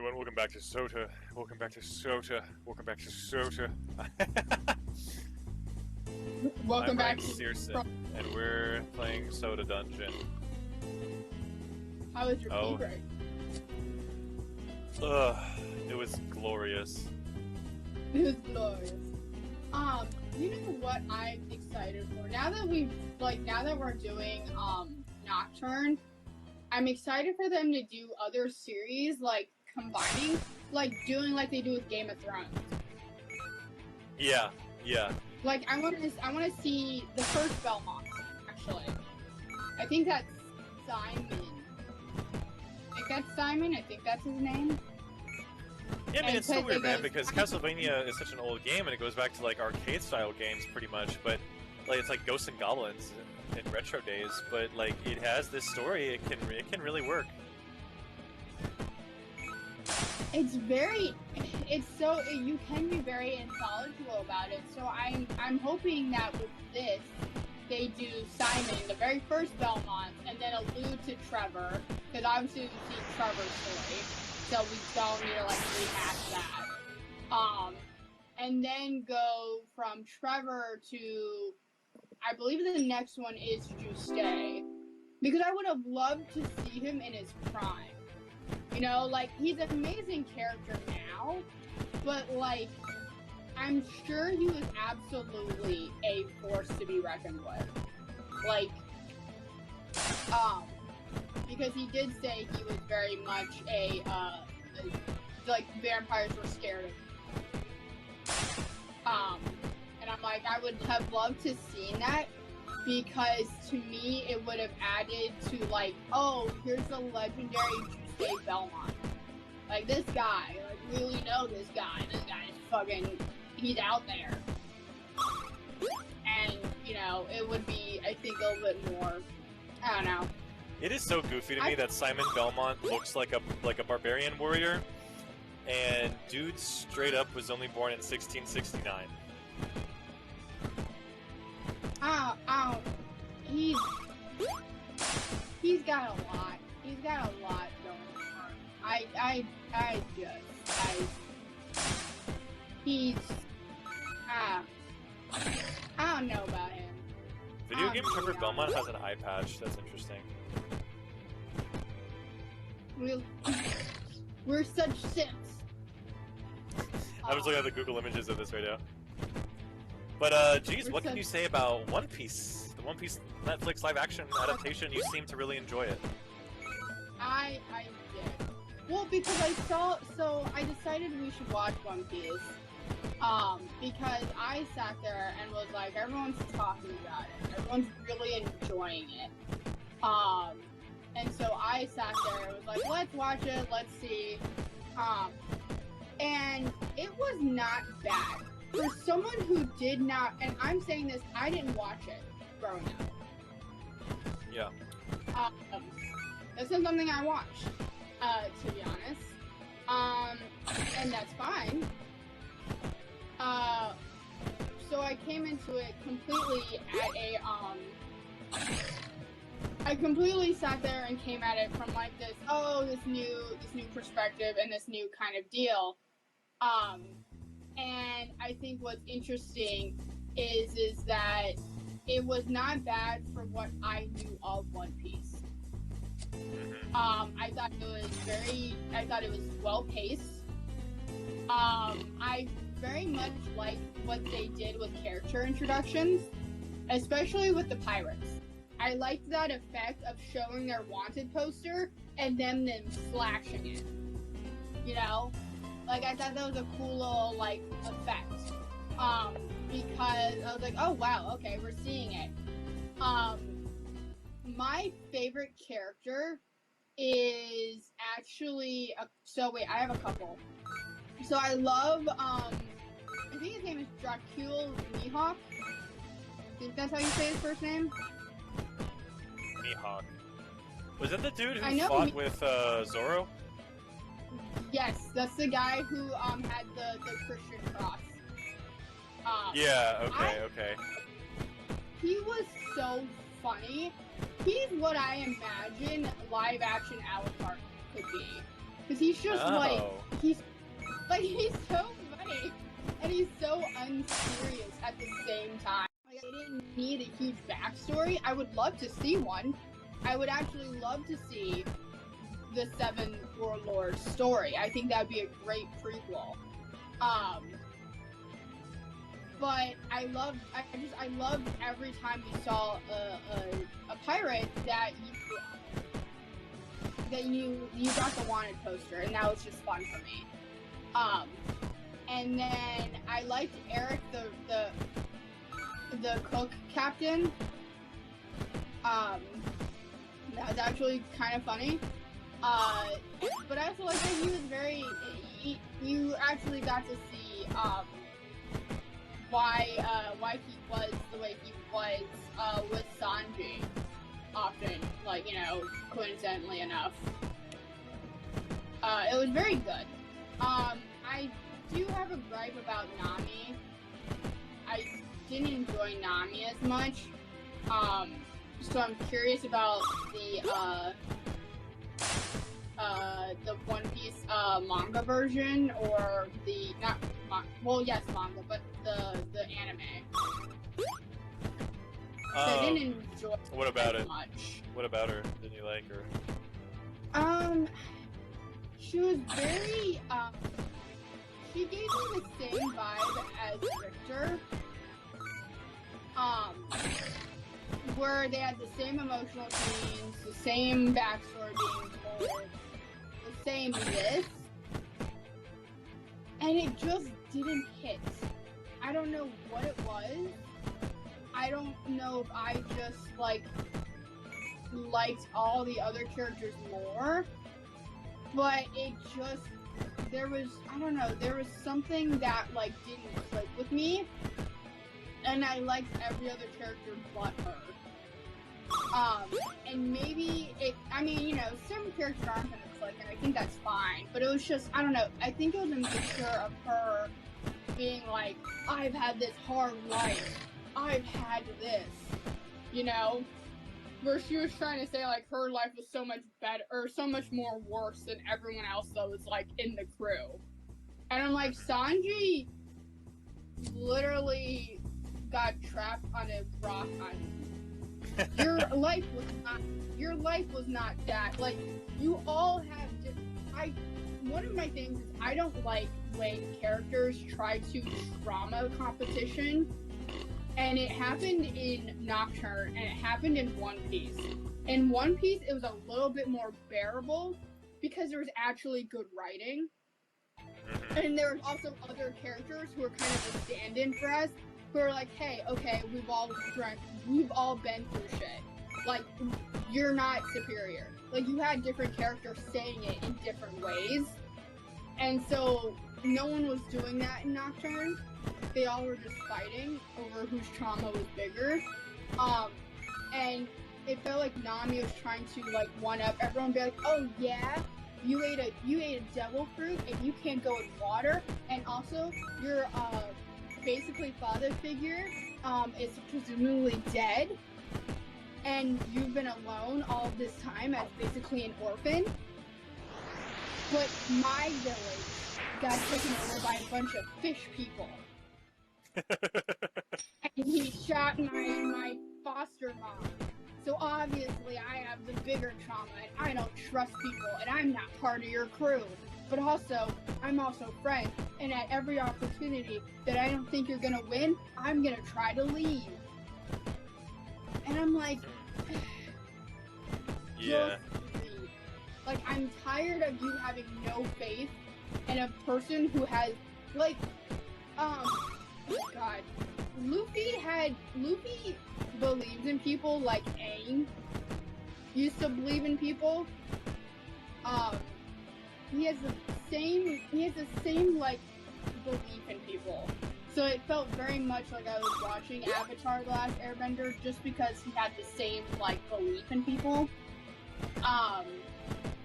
everyone, welcome back to Sota. Welcome back to Sota. Welcome back to Sota. Welcome back I'm to Searson, and we're playing Sota Dungeon. How was your pee break? It was glorious. It was glorious. You know what I'm excited for? Now that we're doing Nocturne, I'm excited for them to do other series, like combining, like doing like they do with Game of Thrones. Yeah. Like I want to see the first Belmont. Actually, I think that's Simon. I think that's his name. Yeah, I mean, it's so weird, man, goes, because Castlevania is such an old game, and it goes back to, like, arcade-style games, pretty much, but, like, it's like Ghosts and Goblins in retro days, but, like, it has this story, it can really work. You can be very intellectual about it, so I'm hoping that with this, they do Simon, the very first Belmont, and then allude to Trevor, because obviously we see Trevor's story, so we don't need to like rehash that. And then go from Trevor to, I believe the next one is Juste, because I would have loved to see him in his prime. You know, like he's an amazing character now, but like I'm sure he was absolutely a force to be reckoned with. Like, because he did say he was very much like vampires were scared of him. And I'm like, I would have loved to see that, because to me it would have added to like, oh, here's a legendary Juste Belmont. Like this guy, like really know this guy. This guy is fucking, he's out there. And, you know, it would be, I think, a little bit more, I don't know. It is so goofy to me that Simon Belmont looks like a barbarian warrior, and dude straight up was only born in 1669. He's got a lot. He's got a lot going on. I don't know about him. Video game Trevor Belmont has an eye patch. That's interesting. We're such simps. I was looking at the Google images of this right now. But, geez, what can you say about One Piece? The One Piece Netflix live-action adaptation, you seem to really enjoy it. I did. Well, because I decided we should watch One Piece. Because I sat there and was like, everyone's talking about it. Everyone's really enjoying it. And so I sat there and was like, let's watch it, let's see. And it was not bad. For someone who did not, and I'm saying this, I didn't watch it growing up. Yeah. This is something I watched, to be honest. And that's fine. So I came into it completely at I completely sat there and came at it from like this new perspective and this new kind of deal. And I think what's interesting is that it was not bad for what I knew of One Piece. I thought it was well paced. I very much liked what they did with character introductions, especially with the pirates. I liked that effect of showing their wanted poster and them slashing it. You know? Like, I thought that was a cool little, like, effect. Because I was like, oh, wow, okay, we're seeing it. My favorite character is actually, I have a couple. So I love, I think his name is Dracul Mihawk. I think that's how you say his first name? Mihawk. Was that the dude who fought with, Zoro? Yes, that's the guy who, had the Christian cross. Yeah, okay. He was so funny. He's what I imagine live-action Alucard could be. because he's just like Oh. he's so funny and he's so unserious at the same time. Like, I didn't need a huge backstory. I would love to see one. I would actually love to see the Seven Warlords story. I think that would be a great prequel. But I loved every time you saw a pirate that you got the wanted poster, and that was just fun for me. And then I liked Eric, the cook captain. That was actually kind of funny. But I also like that he was very. You actually got to see why he was the way he was with Sanji. Often, like, you know, coincidentally enough. It was very good. I do have a gripe about Nami. I didn't enjoy Nami as much. So I'm curious about the One Piece manga version, or the manga, but the anime. I didn't enjoy What about it? much. What about her? Didn't you like her? She was very, she gave me the same vibe as Richter. Where they had the same emotional scenes, the same backstory being told, the same this, and it just didn't hit. I don't know what it was. I don't know if I just liked all the other characters more, but it just, there was something that like didn't click with me, and I liked every other character but her. And maybe some characters aren't gonna click, and I think that's fine, but it was just, I don't know, I think it was a mixture of her being like, I've had this hard life, I've had this, you know, where she was trying to say like her life was so much better, or so much more worse than everyone else that was like in the crew. And I'm like, Sanji literally got trapped on a rock island. Your life was not that. Like, you all have one of my things is I don't like when characters try to trauma competition. And it happened in Nocturne, and it happened in One Piece. In One Piece, it was a little bit more bearable because there was actually good writing. And there was also other characters who were kind of a stand-in for us, who are like, hey, okay, we've all been through shit. Like, you're not superior. Like, you had different characters saying it in different ways. And so, no one was doing that in Nocturne. They all were just fighting over whose trauma was bigger. And it felt like Nami was trying to, like, one-up everyone, be like, oh, yeah? You ate a devil fruit, and you can't go in water, and also, your, basically father figure, is presumably dead, and you've been alone all this time as basically an orphan. But my village got taken over by a bunch of fish people. And he shot my foster mom. So obviously I have the bigger trauma, and I don't trust people, and I'm not part of your crew. But also, I'm also friend, and at every opportunity that I don't think you're gonna win, I'm gonna try to leave. And I'm like, Yeah. Like, I'm tired of you having no faith in a person who has, like, oh God. Luffy believes in people like Aang used to believe in people. He has the same like belief in people. So it felt very much like I was watching Avatar: The Last Airbender, just because he had the same like belief in people.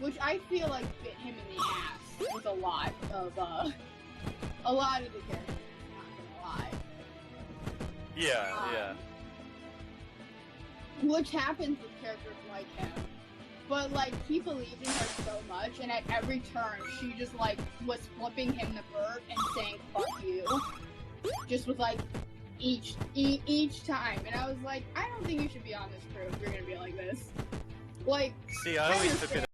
Which I feel like bit him in the ass with a lot of the characters, not gonna lie. Yeah. Which happens with characters like him. But like he believed in her so much, and at every turn she just like was flipping him the bird and saying "fuck you," just with like each time, and I was like, I don't think you should be on this crew if you're gonna be like this. Like, See, I always took it